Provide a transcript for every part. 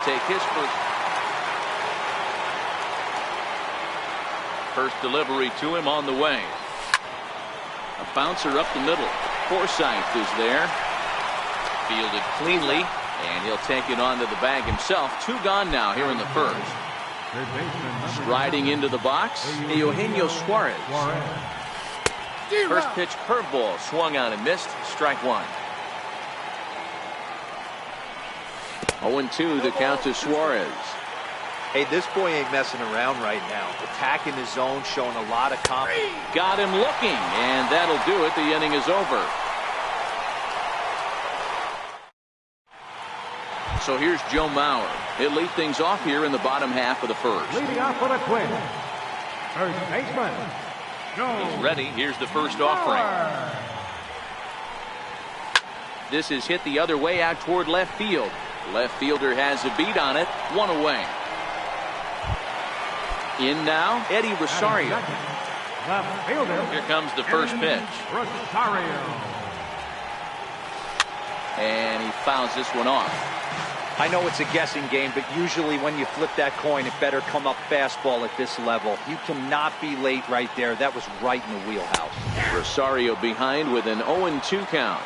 take his first delivery to him on the way. A bouncer up the middle. Forsythe is there. Fielded cleanly, and he'll take it onto the bag himself. 2 gone now here in the first. Striding into the box, Eugenio Suarez. First pitch curveball swung on and missed. Strike 1. 0-2 the count to Suarez. Hey, this boy ain't messing around right now. Attacking the zone, showing a lot of confidence. Got him looking, and that'll do it. The inning is over. So here's Joe Mauer. He'll lead things off here in the bottom half of the first. Leading off for the Twins, first baseman, Joe. He's ready. Here's the first offering. This is hit the other way out toward left field. Left fielder has a beat on it. 1 away. In now, Eddie Rosario. Left fielder. Here comes the first pitch. Rosario. And he fouls this one off. I know it's a guessing game, but usually when you flip that coin, it better come up fastball at this level. You cannot be late right there. That was right in the wheelhouse. Rosario behind with an 0-2 count.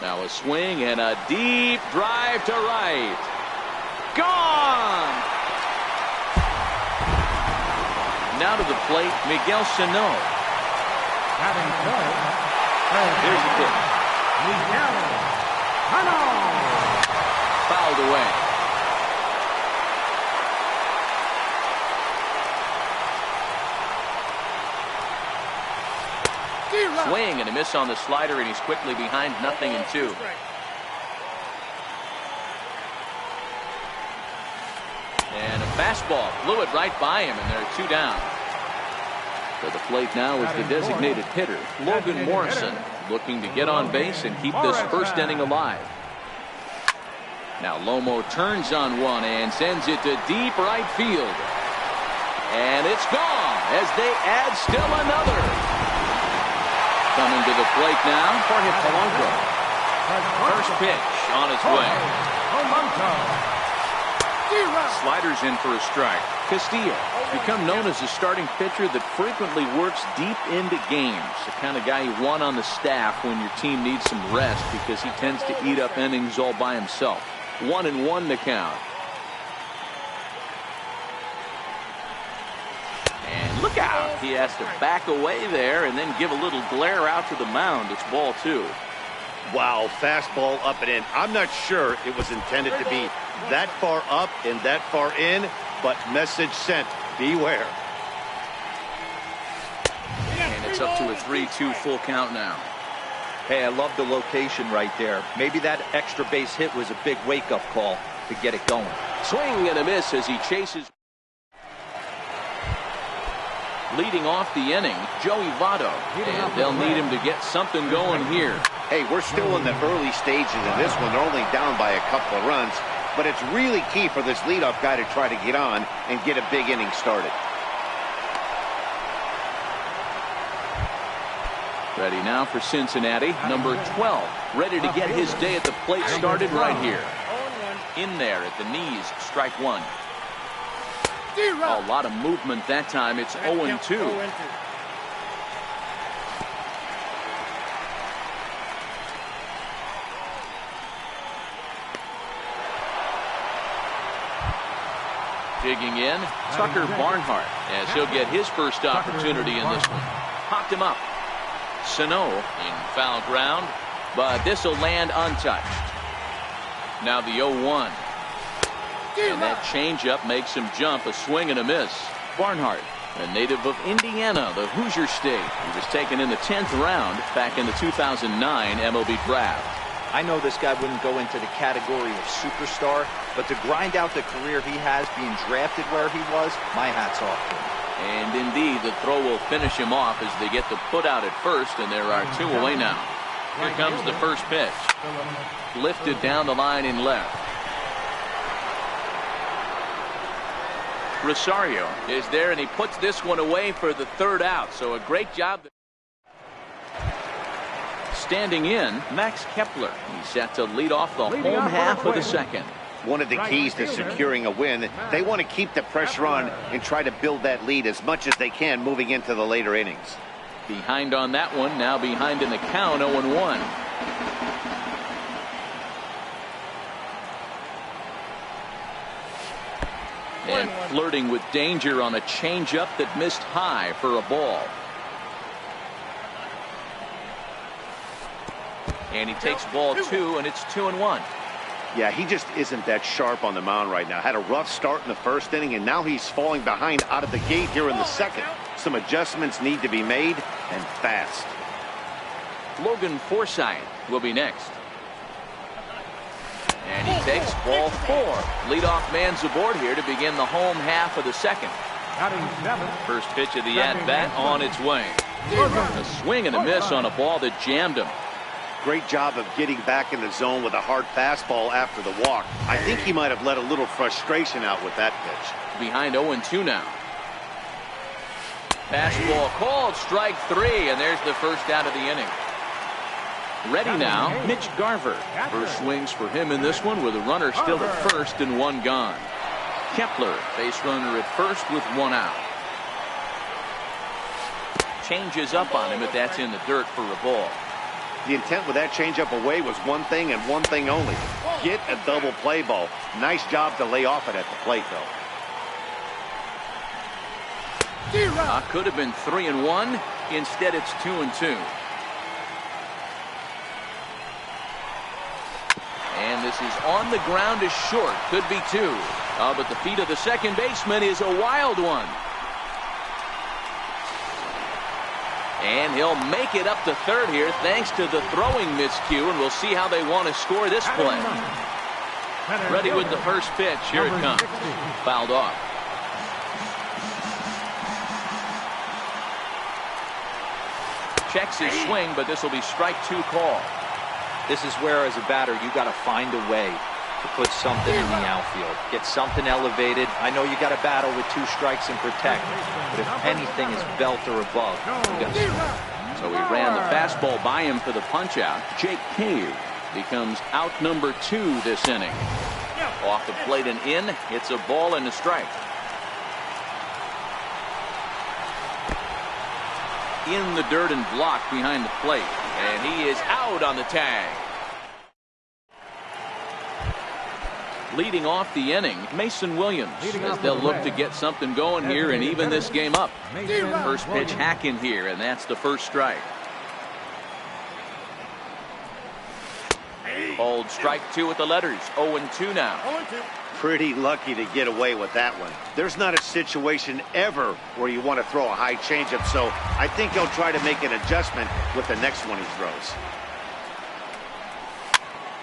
Now a swing and a deep drive to right. Gone! Now to the plate, Miguel Sano. Having third. Here's the pitch. Miguel Sano. Fouled away. Swing and a miss on the slider, and he's quickly behind 0-2. And a fastball blew it right by him, and there are 2 down. To the plate now is the designated hitter, Logan Morrison, looking to get on base and keep this first inning alive. Now Lomo turns on one and sends it to deep right field. And it's gone as they add still another. Coming to the plate now, Jorge Polanco. First pitch on its way. Sliders in for a strike. Castillo, become known as a starting pitcher that frequently works deep into games. The kind of guy you want on the staff when your team needs some rest because he tends to eat up innings all by himself. 1-1 the count. And look out. He has to back away there and then give a little glare out to the mound. It's ball 2. Wow, fastball up and in. I'm not sure it was intended to be that far up and that far in, but message sent. Beware. And it's up to a 3-2 full count now. Hey, I love the location right there. Maybe that extra base hit was a big wake-up call to get it going. Swing and a miss as he chases. Leading off the inning, Joey Votto. And they'll need him to get something going here. Hey, we're still in the early stages of this one. They're only down by a couple of runs, but it's really key for this leadoff guy to try to get on and get a big inning started. Ready now for Cincinnati, number 12. Ready to get his day at the plate started right here. In there at the knees, strike 1. A lot of movement that time. It's 0-2. Digging in, Tucker Barnhart, as he'll get his first opportunity in this one. Popped him up. Sano in foul ground, but this will land untouched. Now the 0-1. And that changeup makes him jump. A swing and a miss. Barnhart, a native of Indiana, the Hoosier State. He was taken in the 10th round back in the 2009 MLB draft. I know this guy wouldn't go into the category of superstar, but to grind out the career he has being drafted where he was, my hat's off to him. And indeed, the throw will finish him off as they get the put out at first, and there are 2 away now. Here comes the first pitch. Lifted down the line in left. Rosario is there, and he puts this one away for the 3rd out. So a great job. standing in, Max Kepler. He's set to lead off the home half of the second. One of the keys to securing a win, they want to keep the pressure on and try to build that lead as much as they can moving into the later innings. Behind on that one, now behind in the count, 0-1. And flirting with danger on a changeup that missed high for a ball. And he takes ball 2, and it's 2-1. Yeah, he just isn't that sharp on the mound right now. Had a rough start in the first inning, and now he's falling behind out of the gate here in the second. Some adjustments need to be made, and fast. Logan Forsythe will be next. And he takes ball 4. Leadoff man's aboard here to begin the home half of the second. First pitch of the at-bat on its way. A swing and a miss on a ball that jammed him. Great job of getting back in the zone with a hard fastball after the walk. I think he might have let a little frustration out with that pitch. Behind 0-2 now. Fastball called, strike 3, and there's the first out of the inning. Ready now, Mitch Garver. First swings for him in this one with a runner still at first and 1 gone. Kepler, base runner at first with 1 out. Changes up on him, but that's in the dirt for a ball. The intent with that changeup away was one thing and one thing only. Get a double play ball. Nice job to lay off it at the plate, though. Could have been 3-1. Instead, it's 2-2. And this is on the ground is short. Could be 2. But the feet of the second baseman is a wild one. And he'll make it up to third here thanks to the throwing miscue, and we'll see how they want to score this play. Ready with the first pitch. Here it comes. Fouled off. Checks his swing, but this will be strike 2 call. This is where, as a batter, you got to find a way to put something in the outfield. Get something elevated. I know you got to battle with 2 strikes and protect, but if anything is belt or above, you got to score. So he ran the fastball by him for the punch out. Jake Cave becomes out number 2 this inning. Off the plate and in. It's a ball and a strike. In the dirt and blocked behind the plate, and he is out on the tag. Leading off the inning, Mason Williams, as they'll look to get something going here and even this game up. First pitch hack in here, and that's the first strike. Old strike 2 with the letters. 0-2 now. Pretty lucky to get away with that one. There's not a situation ever where you want to throw a high changeup, so I think he'll try to make an adjustment with the next one he throws.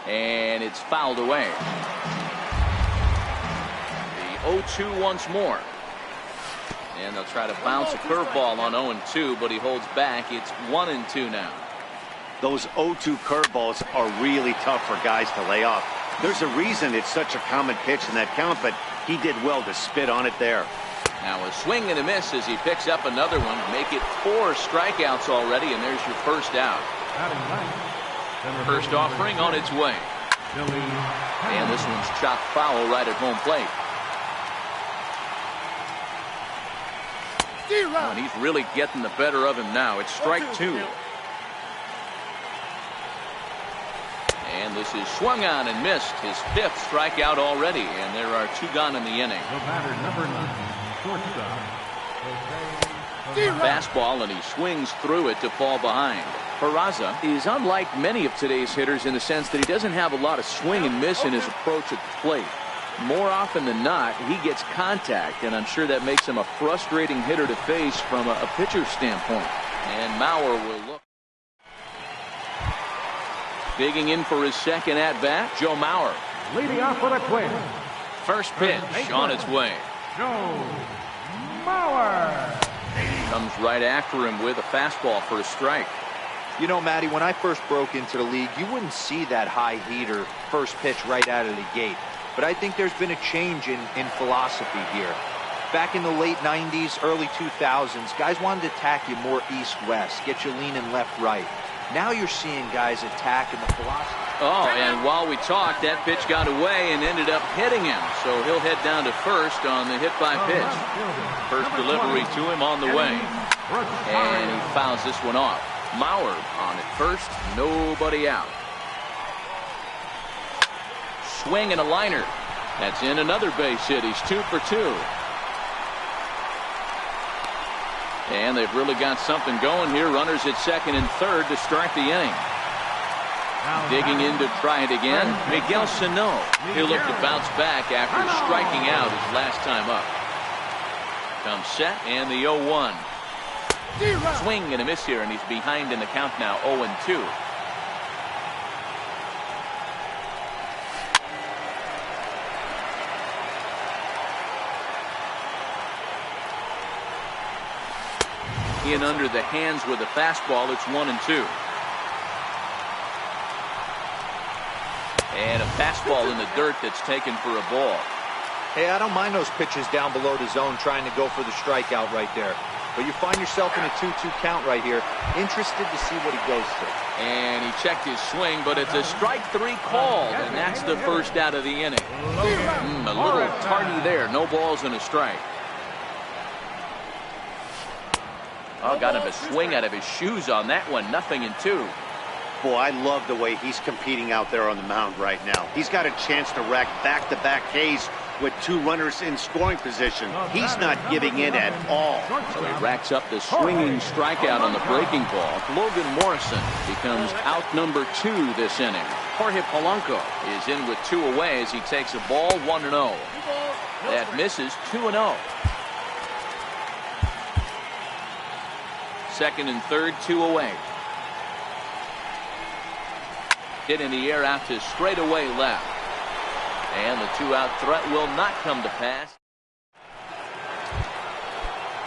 And it's fouled away. The 0-2 once more. And they'll try to bounce a curveball on 0-2, but he holds back. It's 1-2 now. Those 0-2 curveballs are really tough for guys to lay off. There's a reason it's such a common pitch in that count, but he did well to spit on it there. Now a swing and a miss as he picks up another one. Make it 4 strikeouts already, and there's your first out. First offering on its way. And this one's chopped foul right at home plate. And he's really getting the better of him now. It's strike 2. And this is swung on and missed. His 5th strikeout already, and there are 2 gone in the inning. Fastball, and he swings through it to fall behind. Peraza is unlike many of today's hitters in the sense that he doesn't have a lot of swing and miss in his approach at the plate. More often than not, he gets contact, and I'm sure that makes him a frustrating hitter to face from a pitcher's standpoint. And Mauer will look. Digging in for his second at-bat, Joe Mauer. Leading off with a twin. First pitch on its way. Joe Mauer. Comes right after him with a fastball for a strike. You know, Matty, when I first broke into the league, you wouldn't see that high heater first pitch right out of the gate. But I think there's been a change in philosophy here. Back in the late 90s, early 2000s, guys wanted to attack you more east-west, get you leaning left-right. Now you're seeing guys attack in the philosophy. Oh, and while we talked, that pitch got away and ended up hitting him. So he'll head down to first on the hit by pitch. First delivery to him on the way. And he fouls this one off. Mauer on at first, nobody out. Swing and a liner. That's in another base hit. He's 2 for 2. And they've really got something going here. Runners at second and third to start the inning. Digging in to try it again, Miguel Sano. He'll look to bounce back after striking out his last time up. Comes set and the 0-1. Swing and a miss here, and he's behind in the count now, 0-2. In under the hands with a fastball. It's 1-2. And a fastball in the dirt that's taken for a ball. Hey, I don't mind those pitches down below the zone trying to go for the strikeout right there. But you find yourself in a 2-2 count right here. Interested to see what he goes to. And he checked his swing, but it's a strike 3 called, and that's the first out of the inning. A little tardy there. No balls and a strike. Oh, got him a swing out of his shoes on that one. 0-2. Boy, I love the way he's competing out there on the mound right now. He's got a chance to rack back-to-back Ks with 2 runners in scoring position. He's not giving in at all. So he racks up the swinging strikeout on the breaking ball. Logan Morrison becomes out number 2 this inning. Jorge Polanco is in with 2 away as he takes a ball 1-0. That misses 2-0. Second and third, 2 away. Hit in the air out to straightaway left. And the 2-out threat will not come to pass.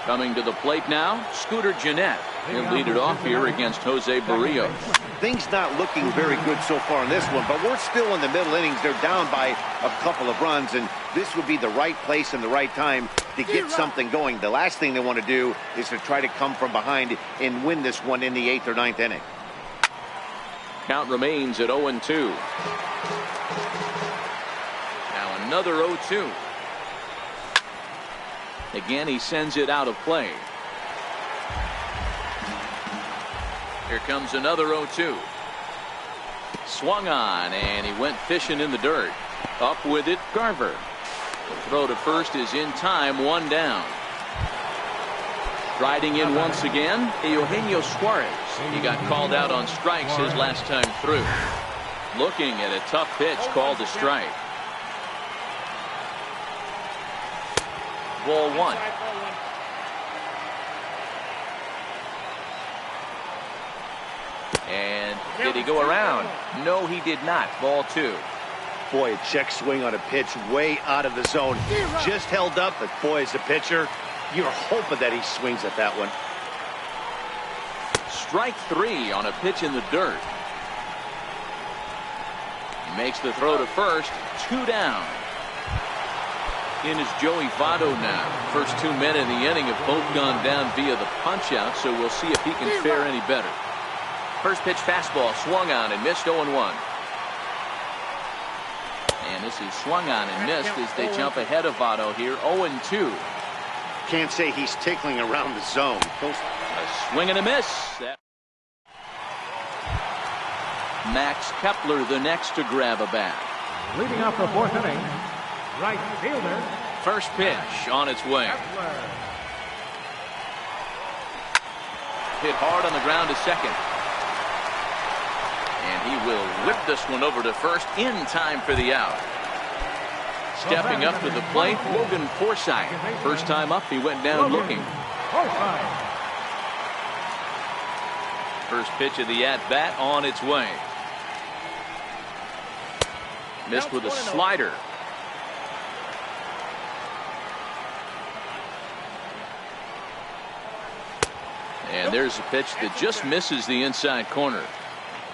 Coming to the plate now, Scooter Gennett. He'll lead it off here against Jose Barrios. Things not looking very good so far in this one, but we're still in the middle innings. They're down by a couple of runs, and this would be the right place and the right time to get something going. The last thing they want to do is to try to come from behind and win this one in the 8th or 9th inning. Count remains at 0-2. Now another 0-2. Again, he sends it out of play. Here comes another 0-2. Swung on, and he went fishing in the dirt. Up with it, Garver. The throw to first is in time, 1 down. Riding in once again, Eugenio Suarez. He got called out on strikes his last time through. Looking at a tough pitch called a strike. Ball 1. And did he go around? No, he did not. Ball 2. Boy, a check swing on a pitch way out of the zone. Just held up, but boy, as a pitcher, you're hoping that he swings at that one. Strike 3 on a pitch in the dirt. He makes the throw to first. 2 down. In is Joey Votto now. First 2 men in the inning have both gone down via the punch out, so we'll see if he can fare any better. First pitch fastball swung on and missed, 0-1. And this is swung on and missed as they jump ahead of Votto here, 0-2. Can't say he's tickling around the zone. A swing and a miss. Max Kepler the next to grab a bat. Leading off the 4th inning, right fielder. First pitch on its way. Hit hard on the ground to second. And he will whip this one over to first in time for the out. Stepping up to the plate, Logan Forsythe. First time up, he went down looking. First pitch of the at-bat on its way. Missed with a slider. And there's a pitch that just misses the inside corner.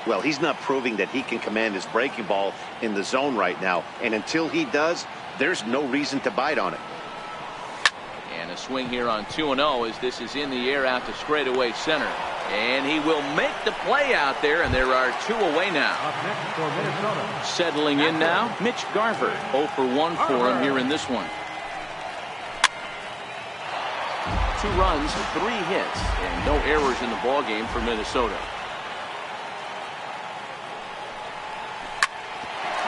Well, he's not proving that he can command his breaking ball in the zone right now. And until he does, there's no reason to bite on it. And a swing here on 2-0 as this is in the air out to straightaway center. And he will make the play out there, and there are 2 away now. Up next for Minnesota. Settling in now, Mitch Garver. 0 for 1 for him here in this one. 2 runs, 3 hits, and no errors in the ballgame for Minnesota.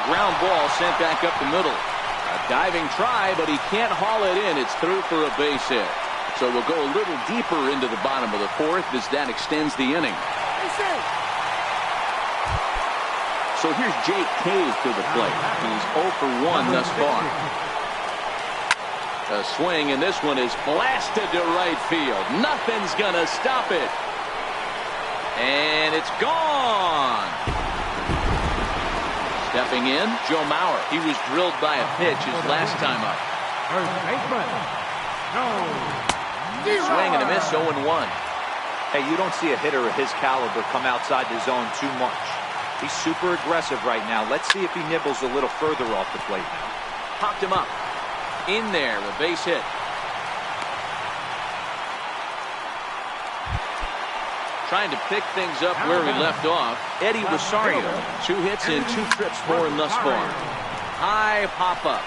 Ground ball sent back up the middle. A diving try, but he can't haul it in. It's through for a base hit. So we'll go a little deeper into the bottom of the 4th as that extends the inning. So here's Jake Cave to the plate. He's 0 for 1 thus far. A swing, and this one is blasted to right field. Nothing's going to stop it. And it's gone. Stepping in, Joe Mauer. He was drilled by a pitch his last time up. First baseman. No. Swing and a miss, 0-1. Hey, you don't see a hitter of his caliber come outside the zone too much. He's super aggressive right now. Let's see if he nibbles a little further off the plate. Popped him up. In there, a base hit. Trying to pick things up where he left off. Eddie Rosario. 2 hits and 2 trips for him thus far. High pop-up.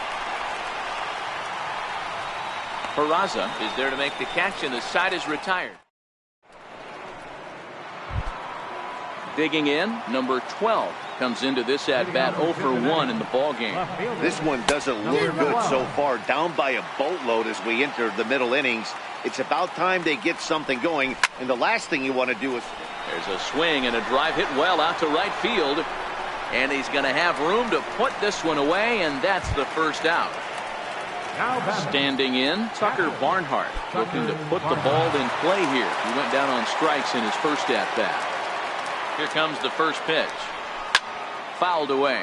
Peraza is there to make the catch, and the side is retired. Digging in, number 12 comes into this at-bat 0 for 1 in the ballgame. This one doesn't look good so far. Down by a boatload as we enter the middle innings. It's about time they get something going, and the last thing you want to do is... There's a swing and a drive hit well out to right field, and he's going to have room to put this one away, and that's the first out. Standing in, Tucker Barnhart, looking to put the ball in play here. He went down on strikes in his first at-bat. Here comes the first pitch. Fouled away.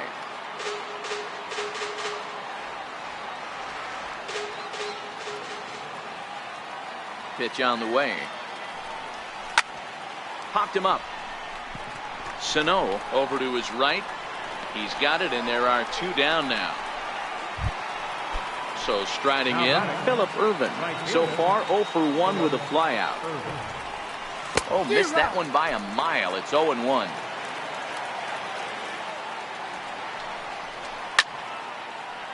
Pitch on the way. Popped him up. Sano over to his right. He's got it, and there are 2 down now. So striding in, Phillip Ervin. So far 0 for 1 with a flyout. Oh, missed that one by a mile. It's 0-1.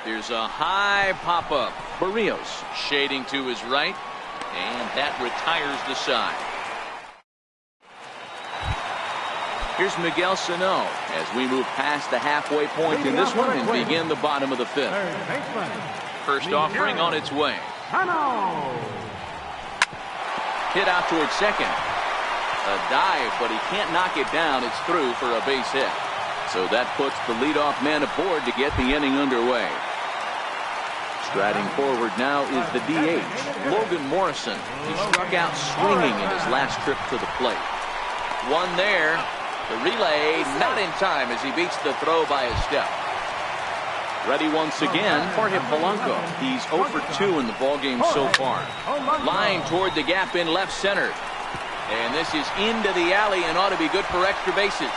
There's a high pop-up. Barrios shading to his right, and that retires the side. Here's Miguel Sano as we move past the halfway point in this one and begin the bottom of the 5th. First offering on its way. Hit out towards second. A dive, but he can't knock it down. It's through for a base hit. So that puts the leadoff man aboard to get the inning underway. Striding forward now is the DH, Logan Morrison. He struck out swinging in his last trip to the plate. One there. The relay not in time as he beats the throw by a step. Ready once again for Polanco. He's 0 for 2 in the ballgame so far. Line toward the gap in left center. And this is into the alley and ought to be good for extra bases.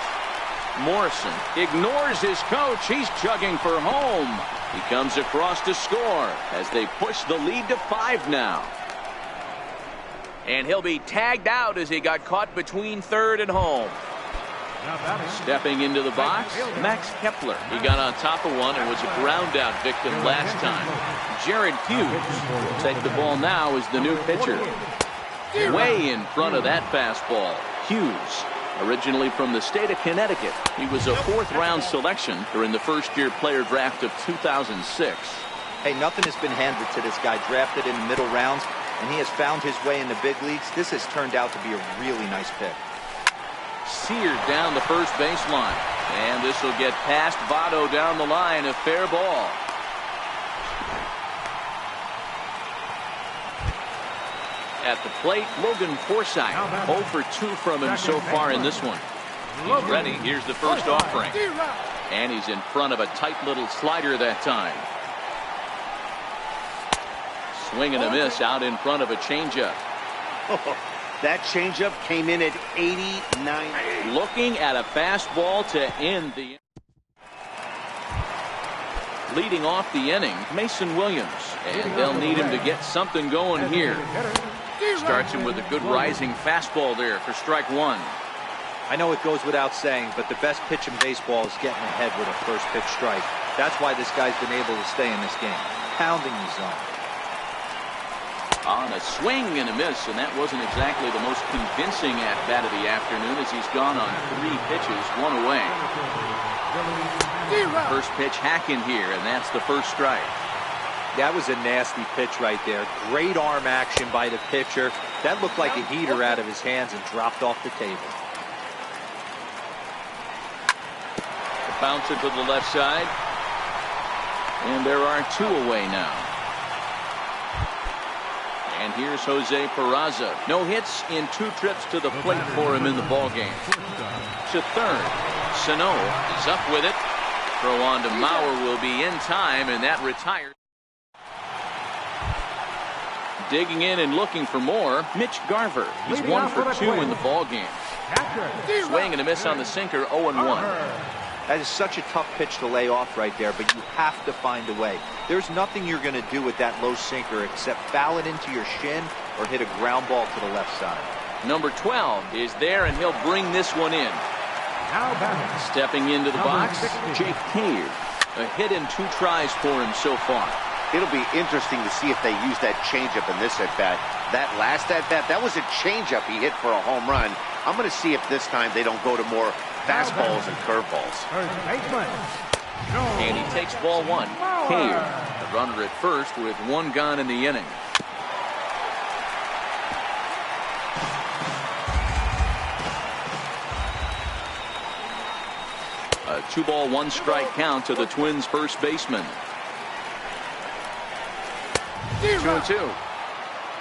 Morrison ignores his coach. He's chugging for home. He comes across to score as they push the lead to 5 now. And he'll be tagged out as he got caught between third and home. Stepping into the box, Max Kepler. He got on top of one and was a ground out victim last time. Jared Hughes will take the ball now as the new pitcher. Way in front of that fastball. Hughes, originally from the state of Connecticut. He was a 4th round selection during the first-year player draft of 2006. Hey, nothing has been handed to this guy. Drafted in the middle rounds, and he has found his way in the big leagues. This has turned out to be a really nice pick. Seared down the first baseline, and this will get past Votto down the line. A fair ball. At the plate, Logan Forsythe. 0 for 2 from him so far in this one. He's ready. Here's the first offering, and he's in front of a tight little slider that time. Swing and a miss out in front of a changeup. That changeup came in at 89. Looking at a fastball to end the... Leading off the inning, Mason Williams. And they'll need him to get something going here. Starts him with a good rising fastball there for strike one. I know it goes without saying, but the best pitch in baseball is getting ahead with a first pitch strike. That's why this guy's been able to stay in this game, pounding the zone. On a swing and a miss, and that wasn't exactly the most convincing at-bat of the afternoon as he's gone on 3 pitches, 1 away. First pitch hack in here, and that's the first strike. That was a nasty pitch right there. Great arm action by the pitcher. That looked like a heater out of his hands and dropped off the table. Bounce it to the left side. And there are 2 away now. And here's Jose Peraza. No hits in 2 trips to the plate for him in the ballgame. To third. Sano is up with it. Throw on to Mauer will be in time, and that retires. Digging in and looking for more, Mitch Garver. He's 1 for 2 in the ballgame. Swing and a miss on the sinker, 0-1. That is such a tough pitch to lay off right there, but you have to find a way. There's nothing you're going to do with that low sinker except foul it into your shin or hit a ground ball to the left side. Number 12 is there, and he'll bring this one in. Stepping into the box, Jake Cave. A hit in 2 tries for him so far. It'll be interesting to see if they use that changeup in this at-bat. That last at-bat, that was a changeup he hit for a home run. I'm going to see if this time they don't go to more fastballs and curveballs. And he takes ball 1. Cave, the runner at first with 1 gone in the inning. A 2-ball, 1-strike count to the Twins' first baseman. 2-2.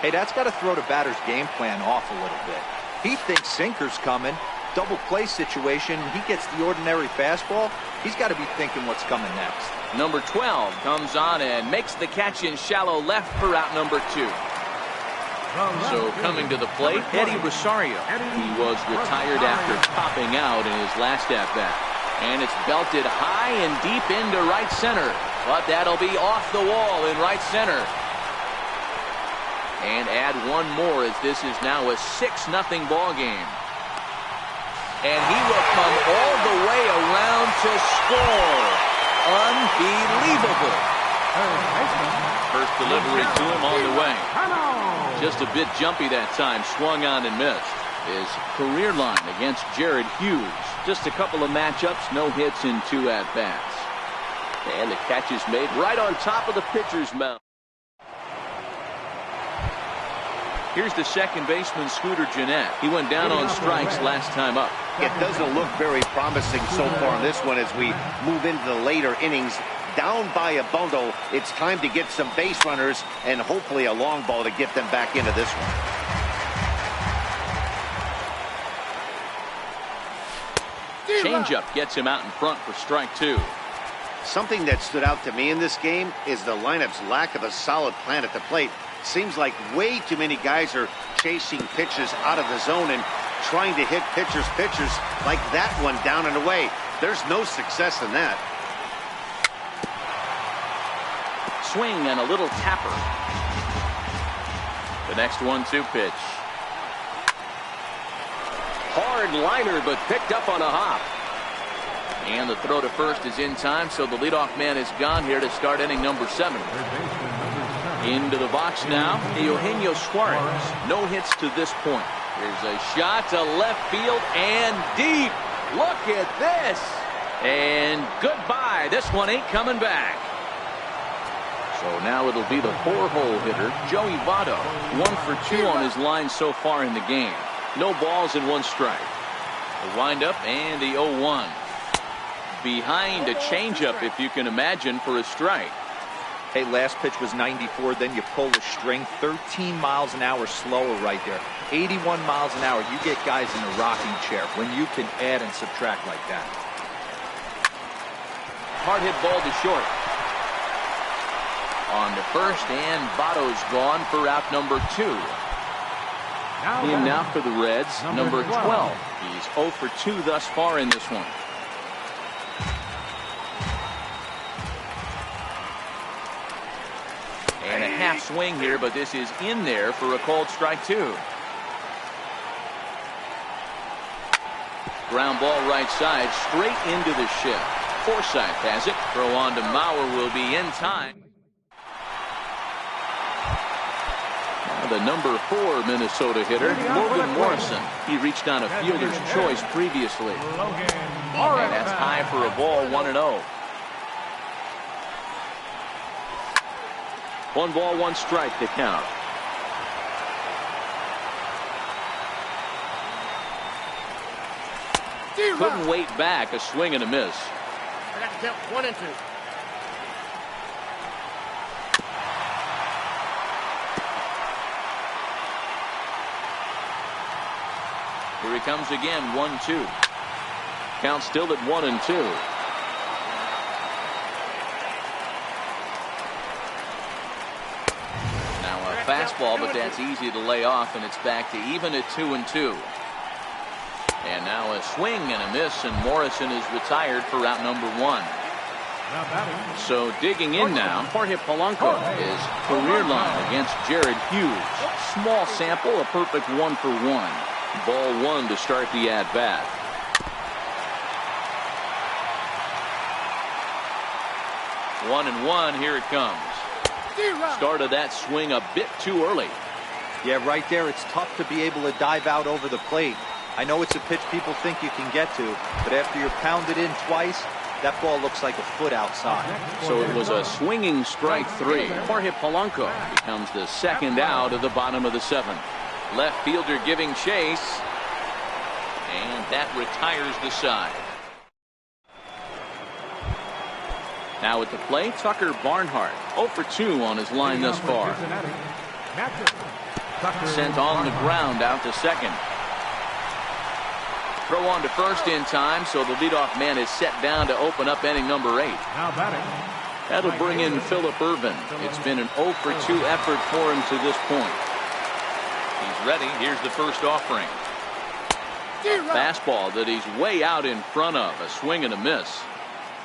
Hey, that's got to throw the batter's game plan off a little bit. He thinks sinker's coming. Double play situation. He gets the ordinary fastball. He's got to be thinking what's coming next. Number 12 comes on and makes the catch in shallow left for out number 2. So coming to the plate, Eddie Rosario. He was retired after popping out in his last at-bat. And it's belted high and deep into right center. But that'll be off the wall in right center. And add 1 more as this is now a 6-0 ball game. And he will come all the way around to score. Unbelievable. First delivery to him on the way. Just a bit jumpy that time. Swung on and missed. His career line against Jared Hughes. Just a couple of matchups. No hits in 2 at-bats. And the catch is made right on top of the pitcher's mound. Here's the second baseman, Scooter Gennett. He went down on strikes last time up. It doesn't look very promising so far in this one as we move into the later innings. Down by a bundle, it's time to get some base runners and hopefully a long ball to get them back into this one. Changeup gets him out in front for strike 2. Something that stood out to me in this game is the lineup's lack of a solid plan at the plate. Seems like way too many guys are chasing pitches out of the zone and trying to hit pitchers like that one down and away. There's no success in that. Swing and a little tapper. The next 1-2 pitch. Hard liner, but picked up on a hop. And the throw to first is in time, so the leadoff man is gone here to start inning number 7. Into the box now, Eugenio Suarez. No hits to this point. Here's a shot to left field and deep. Look at this. And goodbye. This one ain't coming back. So now it'll be the 4-hole hitter, Joey Votto. 1 for 2 on his line so far in the game. No balls and 1 strike. The windup and the 0-1. Behind a changeup, if you can imagine, for a strike. Hey, last pitch was 94, then you pull the string 13 miles an hour slower right there. 81 miles an hour. You get guys in a rocking chair when you can add and subtract like that. Hard hit ball to short. On to first, and Votto's gone for out number 2. In now for the Reds, number 12. He's 0 for 2 thus far in this one. And a half swing here, but this is in there for a called strike 2. Ground ball right side, straight into the shift. Forsythe has it. Throw on to Mauer will be in time. Now the number 4 Minnesota hitter, Logan Morrison. He reached on a fielder's choice previously. And that's high for a ball, 1-0. 1 ball, 1 strike to count. Couldn't wait back. A swing and a miss. I got to count 1 and 2. Here he comes again, 1-2. Count still at 1-2. Now a fastball, but that's easy to lay off, and it's back to even at 2-2. And now a swing and a miss, and Morrison is retired for out number 1. So digging in now, Jorge Polanco, his career line against Jared Hughes. Small sample, a perfect 1 for 1. Ball 1 to start the at-bat. One and one, here it comes. Started that swing a bit too early. Yeah, right there, it's tough to be able to dive out over the plate. I know it's a pitch people think you can get to, but after you're pounded in twice, that ball looks like a foot outside. So it was a swinging strike 3. Jorge Polanco becomes the second out of the bottom of the 7th. Left fielder giving chase, and that retires the side. Now at the plate, Tucker Barnhart, 0 for 2 on his line thus far. Sent on the ground out to second. Throw on to first in time, so the leadoff man is set down to open up inning number 8. That'll bring in Phillip Ervin. It's been an 0 for 2 effort for him to this point. He's ready. Here's the first offering. A fastball that he's way out in front of. A swing and a miss.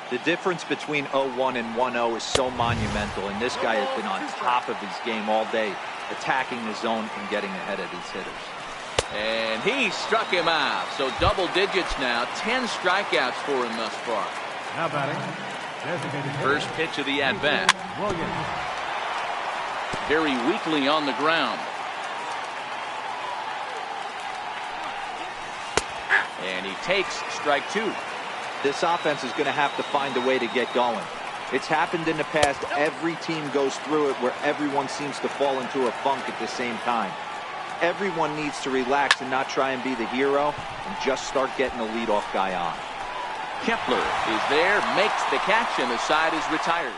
The difference between 0-1 and 1-0 is so monumental, and this guy has been on top of his game all day, attacking the zone and getting ahead of his hitters. And he struck him out. So double digits now. 10 strikeouts for him thus far. Now batting. First pitch of the at-bat. Very weakly on the ground. And he takes strike 2. This offense is going to have to find a way to get going. It's happened in the past. Every team goes through it where everyone seems to fall into a funk at the same time. Everyone needs to relax and not try and be the hero and just start getting the leadoff guy on. Kepler is there, makes the catch, and the side is retired.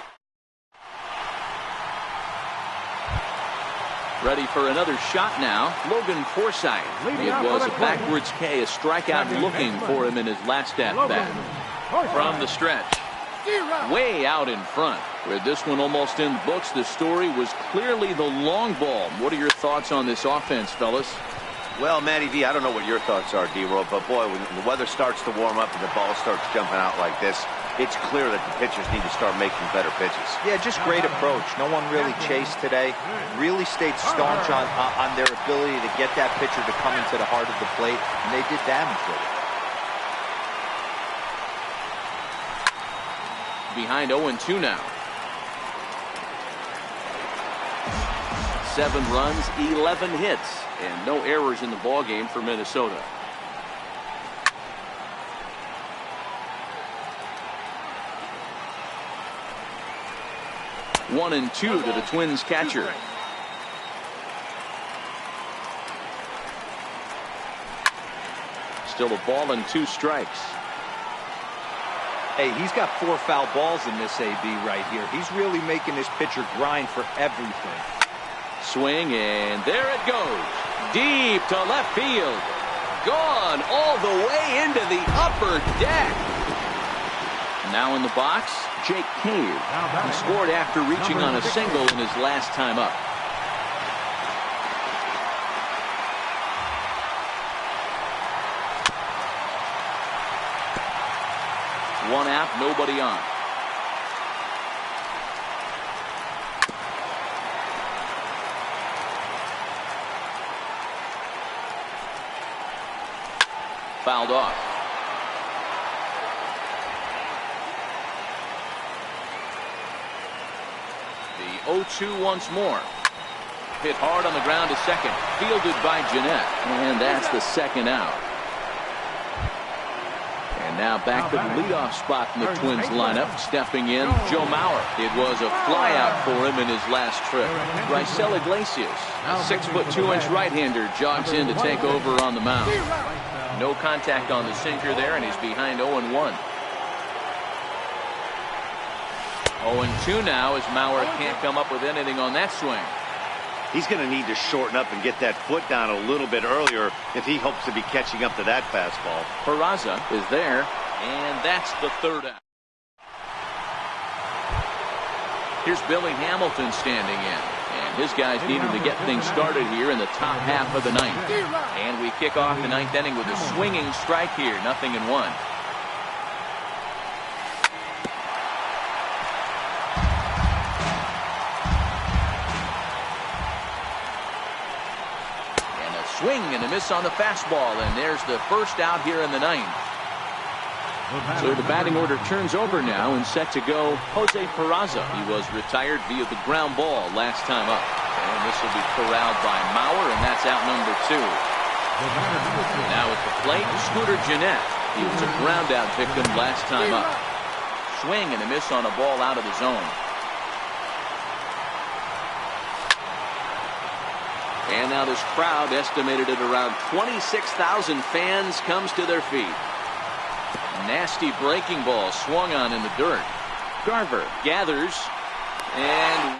Ready for another shot now. Logan Forsythe. It was a backwards K, a strikeout looking for him in his last at-bat. From the stretch. Way out in front. With this one almost in the books, the story was clearly the long ball. What are your thoughts on this offense, fellas? Well, Matty V, I don't know what your thoughts are, D-Roll, but boy, when the weather starts to warm up and the ball starts jumping out like this, it's clear that the pitchers need to start making better pitches. Yeah, just great approach. No one really chased today. Really stayed staunch on their ability to get that pitcher to come into the heart of the plate, and they did damage with it. Behind 0-2 now. 7 runs, 11 hits, and no errors in the ballgame for Minnesota. One and 2 to the Twins catcher. Still a ball and 2 strikes. Hey, he's got 4 foul balls in this AB right here. He's really making this pitcher grind for everything. Swing, and there it goes. Deep to left field. Gone all the way into the upper deck. Now in the box, Jake Cave. He scored after reaching on a single in his last time up. One out, nobody on. fouled off. The 0-2 once more. Hit hard on the ground to second. Fielded by Jeanette. And that's the second out. And now back to the leadoff spot in the Twins lineup. Stepping in, Joe Mauer. It was a flyout for him in his last trip. Raisel Iglesias, a 6'2" right-hander, jogs in to take over on the mound. No contact on the sinker there, and he's behind 0-1. 0-2 now as Mauer can't come up with anything on that swing. He's going to need to shorten up and get that foot down a little bit earlier if he hopes to be catching up to that fastball. Peraza is there, and that's the third out. Here's Billy Hamilton standing in, and his guys need him to get things started here in the top half of the ninth. And we kick off the ninth inning with a swinging strike here, 0-1. Swing and a miss on the fastball, and there's the first out here in the ninth. So the batting order turns over now, and set to go Jose Peraza. He was retired via the ground ball last time up. And this will be corralled by Mauer, and that's out number 2. Now at the plate, Scooter Jeanette. He was a ground out victim last time up. Swing and a miss on a ball out of the zone. And now this crowd, estimated at around 26,000 fans, comes to their feet. Nasty breaking ball swung on in the dirt. Garver gathers and